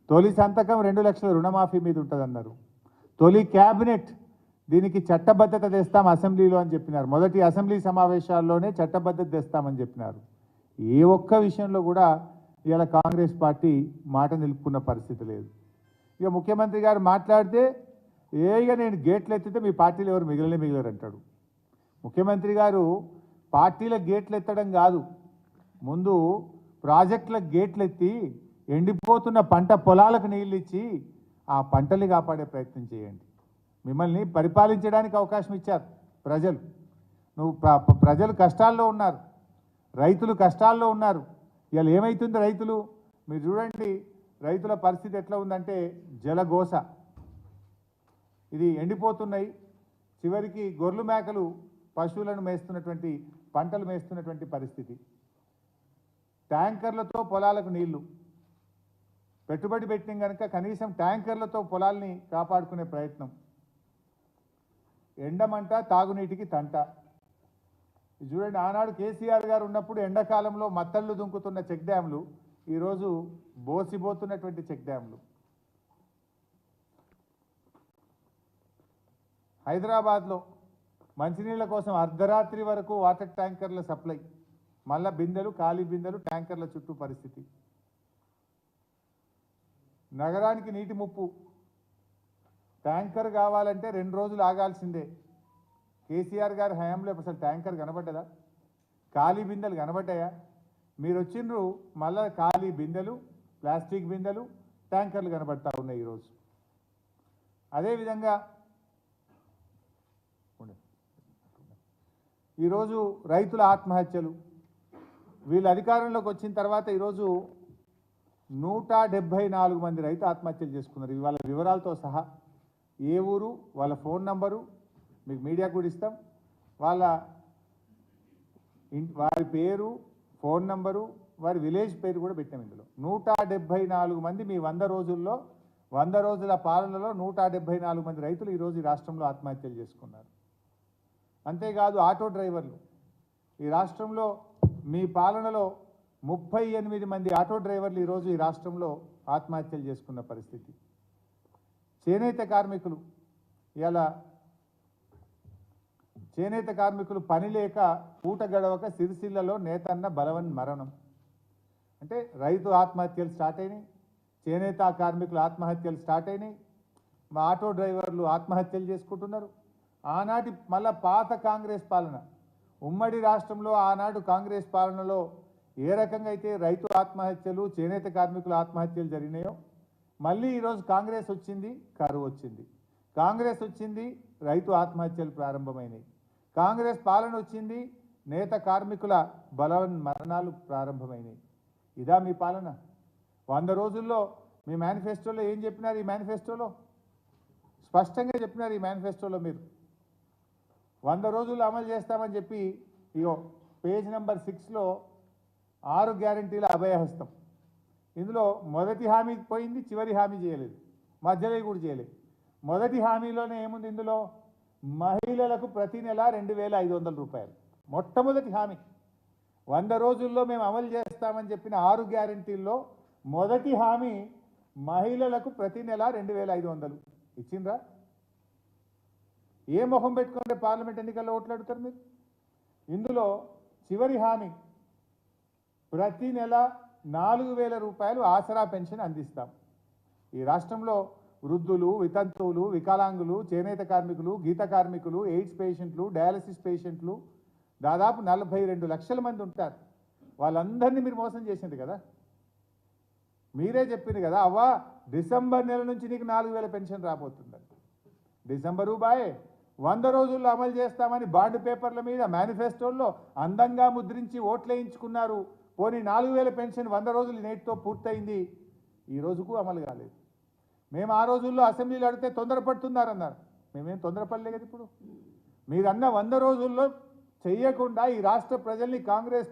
తొలి సంతకం 2 లక్షల రుణమాఫీ మీద ఉంటుందన్నారు. తొలి క్యాబినెట్ దీనికి చట్టబద్ధత తెస్తాం అసెంబ్లీలో అని చెప్పినారు. మొదటి అసెంబ్లీ సమావేశాల్లోనే చట్టబద్ధత తెస్తామని చెప్పినారు. ఏ ఒక్క విషయంలో కూడా ఇవాళ కాంగ్రెస్ పార్టీ మాట నిలుపుకున్న పరిస్థితి లేదు. ఇక ముఖ్యమంత్రి గారు మాట్లాడితే ఇక నేను గేట్లు ఎత్తితే మీ పార్టీలు ఎవరు మిగలరు అంటాడు. ముఖ్యమంత్రి గారు పార్టీల గేట్లు ఎత్తడం కాదు, ముందు ప్రాజెక్టుల గేట్లు ఎత్తి ఎండిపోతున్న పంట పొలాలకు నీళ్ళు ఇచ్చి ఆ పంటల్ని కాపాడే ప్రయత్నం చేయండి. మిమ్మల్ని పరిపాలించడానికి అవకాశం ఇచ్చారు ప్రజలు. ప్రజలు కష్టాల్లో ఉన్నారు, రైతులు కష్టాల్లో ఉన్నారు. ఇవాళ ఏమవుతుంది రైతులు మీరు చూడండి, రైతుల పరిస్థితి ఎట్లా ఉందంటే జలగోస. ఇది ఎండిపోతున్నాయి, చివరికి గొర్రెలు మేకలు పశువులను మేస్తున్నటువంటి పంటలు మేస్తున్నటువంటి పరిస్థితి. ట్యాంకర్లతో పొలాలకు నీళ్లు పెట్టుబడి పెట్టిన కనుక కనీసం ట్యాంకర్లతో పొలాల్ని కాపాడుకునే ప్రయత్నం. ఎండమంట తాగునీటికి తంట. చూడండి, ఆనాడు కేసీఆర్ గారు ఉన్నప్పుడు ఎండాకాలంలో మత్తళ్ళు దుంకుతున్న చెక్ డ్యాంలు ఈరోజు బోసిపోతున్నటువంటి చెక్ డ్యాంలు. హైదరాబాద్లో మంచినీళ్ళ కోసం అర్ధరాత్రి వరకు వాటర్ ట్యాంకర్ల సప్లై, మళ్ళా బిందెలు ఖాళీ బిందెలు ట్యాంకర్ల చుట్టూ పరిస్థితి. నగరానికి నీటి ముప్పు. ట్యాంకర్ కావాలంటే 2 రోజులు ఆగాల్సిందే. కేసీఆర్ గారి హయాంలో అసలు ట్యాంకర్ కనబడ్డదా? ఖాళీ బిందెలు కనబడ్డాయా? మీరు వచ్చిండ్రు మళ్ళా ఖాళీ బిందెలు, ప్లాస్టిక్ బిందెలు, ట్యాంకర్లు కనబడతా ఉన్నాయి ఈరోజు. అదేవిధంగా ఈరోజు రైతుల ఆత్మహత్యలు. వీళ్ళు అధికారంలోకి వచ్చిన తర్వాత ఈరోజు 174 మంది రైతు ఆత్మహత్యలు చేసుకున్నారు. వాళ్ళ వివరాలతో సహా, ఏ ఊరు, వాళ్ళ ఫోన్ నంబరు మీకు మీడియాకు కూడా ఇస్తాం. వారి పేరు, ఫోన్ నంబరు, వారి విలేజ్ పేరు కూడా పెట్టాం ఇందులో. 174 మంది మీ 100 రోజుల్లో, 100 రోజుల పాలనలో 174 మంది రైతులు ఈరోజు ఈ రాష్ట్రంలో ఆత్మహత్యలు చేసుకున్నారు. అంతేకాదు ఆటో డ్రైవర్లు. ఈ రాష్ట్రంలో మీ పాలనలో 38 మంది ఆటో డ్రైవర్లు ఈరోజు ఈ రాష్ట్రంలో ఆత్మహత్యలు చేసుకున్న పరిస్థితి. చేనేత కార్మికులు, ఇలా చేనేత కార్మికులు పని లేక పూట గడవక సిరిసిల్లలో నేతన్న బలవన్ మరణం. అంటే రైతు ఆత్మహత్యలు స్టార్ట్ అయినాయి, చేనేత కార్మికుల ఆత్మహత్యలు స్టార్ట్ అయినాయి, మా ఆటో డ్రైవర్లు ఆత్మహత్యలు చేసుకుంటున్నారు. ఆనాటి మళ్ళా పాత కాంగ్రెస్ పాలన, ఉమ్మడి రాష్ట్రంలో ఆనాడు కాంగ్రెస్ పాలనలో ఏ రకంగా అయితే రైతు ఆత్మహత్యలు, చేనేత కార్మికుల ఆత్మహత్యలు జరిగినాయో, మళ్ళీ ఈరోజు కాంగ్రెస్ వచ్చింది, కరువు వచ్చింది. కాంగ్రెస్ వచ్చింది, రైతు ఆత్మహత్యలు ప్రారంభమైనాయి. కాంగ్రెస్ పాలన వచ్చింది, నేత కార్మికుల బలవన్ మరణాలు ప్రారంభమైనాయి. ఇదా మీ పాలన? 100 రోజుల్లో మీ మేనిఫెస్టోలో ఏం చెప్పినారు? ఈ మేనిఫెస్టోలో స్పష్టంగా చెప్పినారు. ఈ మేనిఫెస్టోలో మీరు 100 రోజుల్లో అమలు చేస్తామని చెప్పి, ఇగో పేజ్ నెంబర్ 6లో 6 గ్యారంటీల అభయహస్తం. ఇందులో మొదటి హామీ పోయింది, చివరి హామీ చేయలేదు, మధ్యలో కూడా చేయలేదు. మొదటి హామీలోనే ఏముంది? ఇందులో మహిళలకు ప్రతి నెల 2500 రూపాయలు మొట్టమొదటి హామీ. 100 రోజుల్లో మేము అమలు చేస్తామని చెప్పిన 6 గ్యారంటీల్లో మొదటి హామీ మహిళలకు ప్రతి నెల 2500 ఇచ్చిండ్రా? ఏ మొహం పెట్టుకుంటే పార్లమెంట్ ఎన్నికల్లో ఓట్లాడుతారు మీరు? ఇందులో చివరి హామీ ప్రతి నెల 4000 రూపాయలు ఆసరా పెన్షన్ అందిస్తాం. ఈ రాష్ట్రంలో వృద్ధులు, వితంతువులు, వికలాంగులు, చేనేత కార్మికులు, గీత కార్మికులు, ఎయిడ్స్ పేషెంట్లు, డయాలసిస్ పేషెంట్లు దాదాపు 42 లక్షల మంది ఉంటారు. వాళ్ళందరినీ మీరు మోసం చేసింది కదా. మీరే చెప్పింది కదా, అవ్వా డిసెంబర్ నెల నుంచి నీకు 4000 పెన్షన్ రాబోతుందని. డిసెంబరు బాయ్ 100 రోజుల్లో అమలు చేస్తామని బాండ్ పేపర్ల మీద మేనిఫెస్టోల్లో అందంగా ముద్రించి ఓట్లేయించుకున్నారు. పోనీ 4000 పెన్షన్ 100 రోజులు నేటితో పూర్తయింది, ఈ రోజుకు అమలు కాలేదు. మేము ఆ రోజుల్లో అసెంబ్లీలో అడిగితే తొందరపడుతున్నారన్నారు. మేమేం తొందరపడలే కదా. ఇప్పుడు మీరన్న 100 రోజుల్లో చెయ్యకుండా ఈ రాష్ట్ర ప్రజల్ని కాంగ్రెస్